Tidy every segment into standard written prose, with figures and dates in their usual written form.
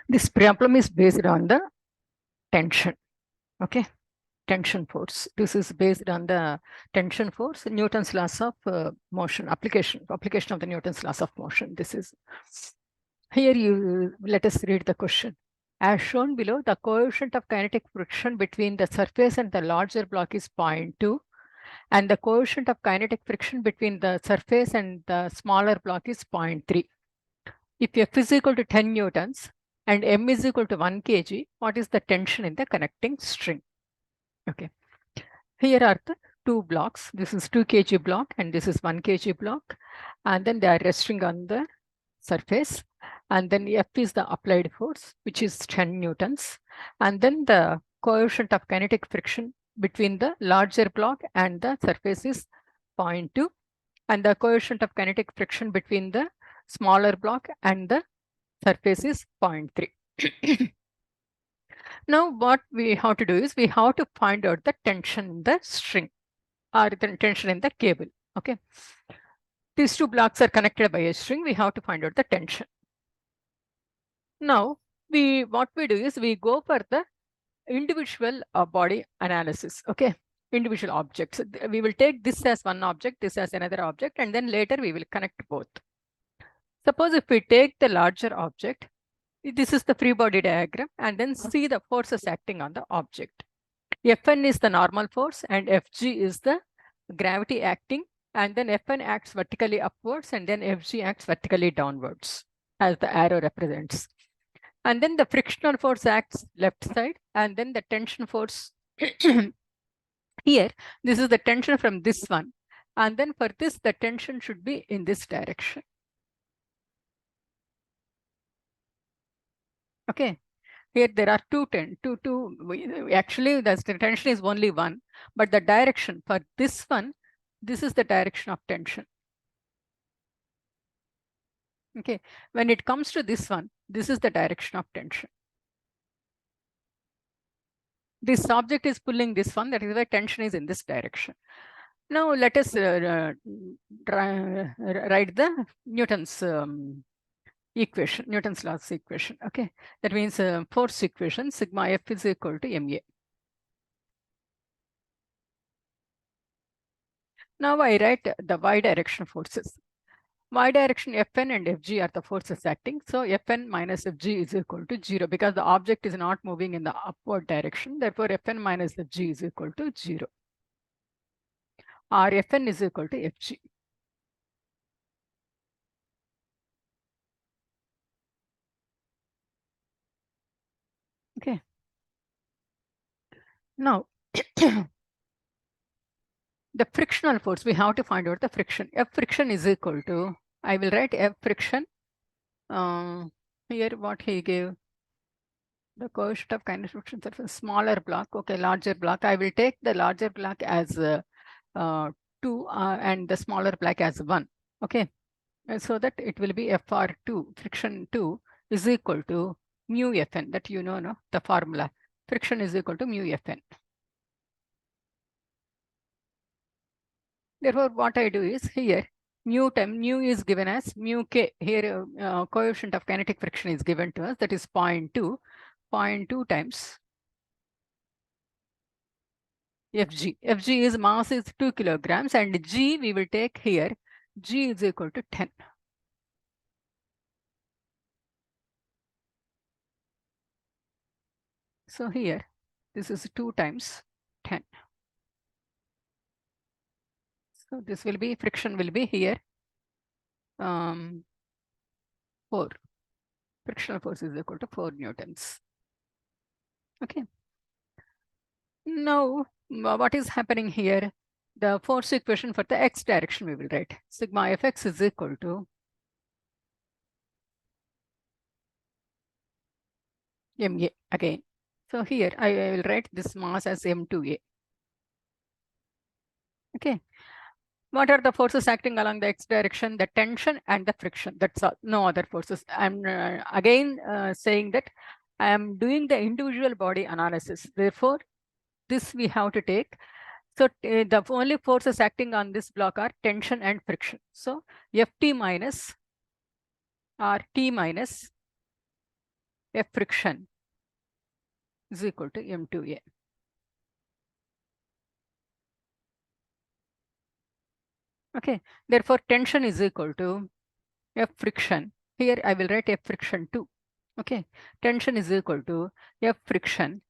This problem is based on the tension. Okay, tension force. This is based on the tension force, Newton's laws of motion, application of the Newton's laws of motion. This is here. You let us read the question. As shown below, the coefficient of kinetic friction between the surface and the larger block is 0.2, and the coefficient of kinetic friction between the surface and the smaller block is 0.3. If F is equal to 10 newtons and M is equal to 1 kg, what is the tension in the connecting string? Okay. Here are the two blocks. This is 2 kg block and this is 1 kg block. And then they are resting on the surface. And then F is the applied force, which is 10 newtons. And then the coefficient of kinetic friction between the larger block and the surface is 0.2. And the coefficient of kinetic friction between the smaller block and the surface is 0.3. Now what we have to do is we have to find out the tension in the string or the tension in the cable. Okay. These two blocks are connected by a string. We have to find out the tension. Now what we do is we go for the individual body analysis. Okay. Individual objects. We will take this as one object, this as another object, and then later we will connect both. Suppose if we take the larger object, this is the free body diagram, and then see the forces acting on the object. Fn is the normal force and Fg is the gravity acting, and then Fn acts vertically upwards and then Fg acts vertically downwards as the arrow represents. And then the frictional force acts left side, and then the tension force here, this is the tension from this one. And then for this, the tension should be in this direction. Okay. Here there are actually the tension is only one, but the direction for this one, this is the direction of tension. Okay. When it comes to this one, this is the direction of tension. This object is pulling this one, that is why tension is in this direction. Now let us write the Newton's equation, Newton's law's equation. Okay, that means force equation, sigma F is equal to ma. Now I write the y direction forces. Y direction Fn and Fg are the forces acting. So Fn minus Fg is equal to 0 because the object is not moving in the upward direction. Therefore, Fn minus Fg is equal to 0. Or Fn is equal to Fg. Okay. Now, the frictional force, we have to find out the friction. F friction is equal to, I will write F friction. Here what he gave, the coefficient of kinetic friction surface, smaller block, okay, larger block. I will take the larger block as 2 and the smaller block as 1. Okay, so that it will be FR2, friction 2 is equal to mu Fn, that you know, no, the formula. Friction is equal to mu Fn. Therefore, what I do is here, mu is given as mu k. Here, coefficient of kinetic friction is given to us, that is 0.2. 0.2 times Fg. Fg is mass is 2 kilograms, and G we will take here. G is equal to 10. So here, this is 2 times 10. So this will be, friction will be here 4. Frictional force is equal to 4 newtons. Okay. Now, what is happening here? The force equation for the x direction we will write. Sigma Fx is equal to ma again. So here I will write this mass as m2a. Okay. What are the forces acting along the x direction? The tension and the friction. That's all. No other forces. I'm again saying that I am doing the individual body analysis. Therefore, this we have to take. So the only forces acting on this block are tension and friction. So Ft minus or T minus F friction is equal to M2A. Okay, therefore tension is equal to F friction. Here I will write F friction 2. Okay, tension is equal to F friction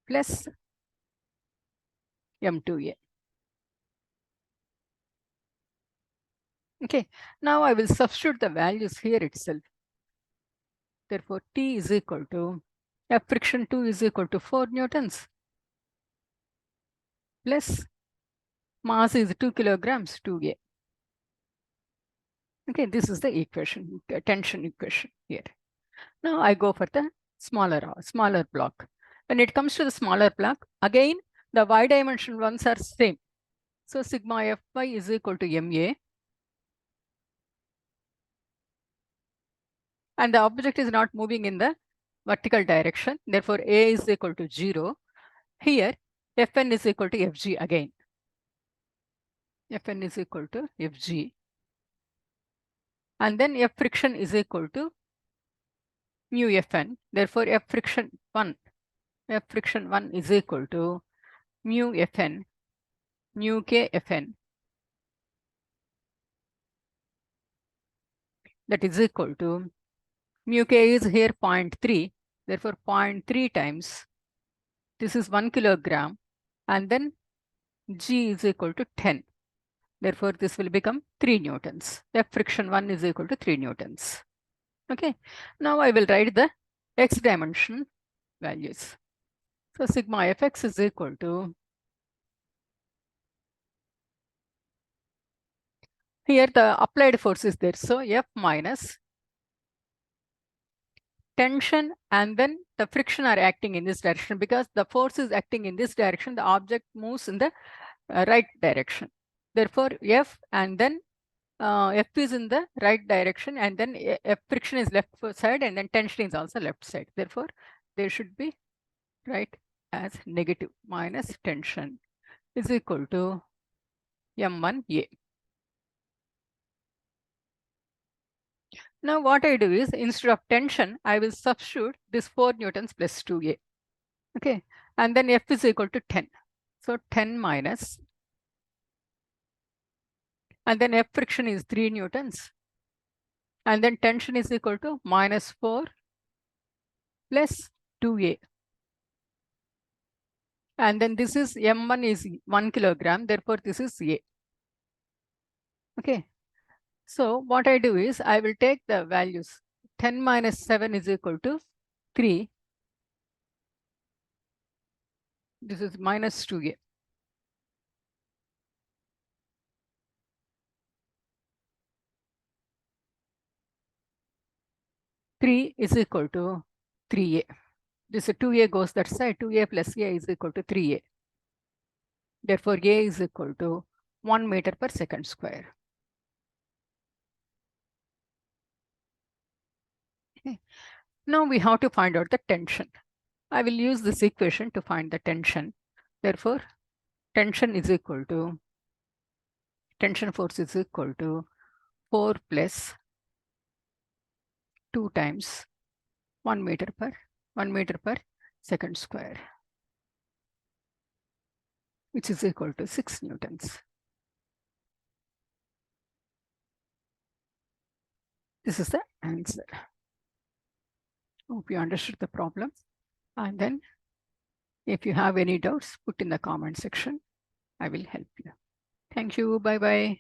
plus M2A. Okay, now I will substitute the values here itself. Therefore, T is equal to F friction 2 is equal to 4 newtons plus mass is 2 kilograms 2A. Okay, this is the equation, tension equation here. Now I go for the smaller block. When it comes to the smaller block, again, the y dimension ones are same. So sigma Fy is equal to MA. And the object is not moving in the vertical direction. Therefore, A is equal to 0. Here, Fn is equal to Fg again. Fn is equal to Fg. And then F friction is equal to mu Fn. Therefore, F friction 1 is equal to mu Fn, mu K Fn. That is equal to mu K is here 0.3. Therefore, 0.3 times this is 1 kilogram. And then G is equal to 10. Therefore, this will become 3 newtons. F friction 1 is equal to 3 newtons. Okay. Now I will write the x dimension values. So sigma Fx is equal to, here the applied force is there. So F minus tension and then the friction are acting in this direction. Because the force is acting in this direction, the object moves in the right direction. Therefore, F and then F is in the right direction and then F friction is left side and then tension is also left side. Therefore, they should be right as negative minus tension is equal to M1A. Now what I do is instead of tension, I will substitute this 4 newtons plus 2A. Okay, and then F is equal to 10. So 10 minus, and then F friction is 3 newtons. And then tension is equal to minus 4 plus 2A. And then this is M1 is 1 kilogram. Therefore, this is A. Okay. So what I do is I will take the values. 10 minus 7 is equal to 3. This is minus 2A. Three is equal to 3A. This 2A goes that side. 2A plus A is equal to 3A. Therefore, A is equal to 1 meter per second square. Okay. Now we have to find out the tension. I will use this equation to find the tension. Therefore, tension is equal to, tension force is equal to 4 plus 2 times 1 meter per second square, which is equal to 6 newtons. This is the answer. Hope you understood the problem. And then if you have any doubts, put in the comment section. I will help you. Thank you. Bye-bye.